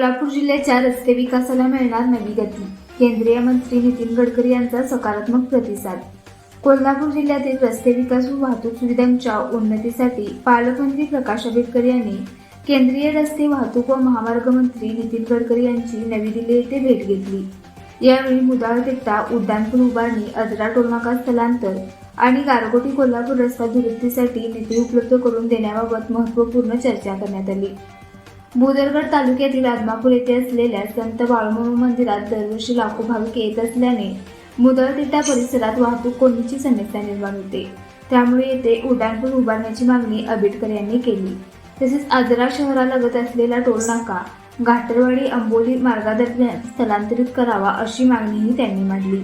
कोल्हापूर जिल्ह्याच्या रस्ते विकासाला मिळणार नवी गती. केंद्रीय मंत्री नितीन गडकरी यांचा सकारात्मक प्रतिसाद. कोल्हापूर जिल्ह्यातील रस्ते विकास व वाहतूक सुविधांच्या उन्नतीसाठी पालकमंत्री प्रकाश आंबेडकर यांनी केंद्रीय रस्ते वाहतूक व महामार्ग मंत्री नितीन गडकरी यांची नवी दिल्ली येथे भेट घेतली. यावेळी मुदाळ तिट्टा, उड्डाणपूल उभारणी, अजरा टोलनाका स्थलांतर आणि गारगोटी कोल्हापूर रस्ता दुरुस्तीसाठी निधी उपलब्ध करून देण्याबाबत महत्त्वपूर्ण चर्चा करण्यात आली. भुदरगड तालुक्यातील आदमापूर येथे असलेल्या संत बाळूमामा मंदिरात दरवर्षी लाखो भाविक येत असल्याने मुदळतिट्टा परिसरात वाहतूक कोंडीची समस्या निर्माण होते. त्यामुळे येथे उड्डाणपूल उभारण्याची मागणी आंबेडकर यांनी केली. तसेच आजरा शहरालगत असलेला टोलनाका घाटरवाडी अंबोली मार्गादरम्यान स्थलांतरित करावा अशी मागणीही त्यांनी मांडली.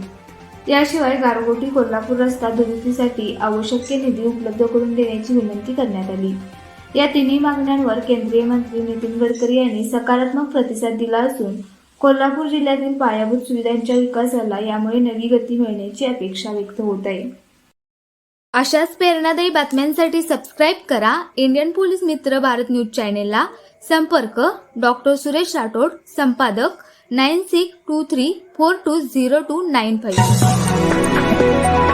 याशिवाय गारगोटी कोल्हापूर रस्ता दुरुस्तीसाठी आवश्यक निधी उपलब्ध करून देण्याची विनंती करण्यात आली. या तिन्ही मागण्यांवर केंद्रीय मंत्री नितीन गडकरी यांनी सकारात्मक प्रतिसाद दिला असून कोल्हापूर जिल्ह्यातील पायाभूत सुविधांच्या विकासाला यामुळे नवी गती मिळण्याची अपेक्षा व्यक्त होत आहे. अशाच प्रेरणादायी बातम्यांसाठी सबस्क्राईब करा इंडियन पोलीस मित्र भारत न्यूज चॅनेलला. संपर्क डॉक्टर सुरेश राठोड, संपादक 9623420295.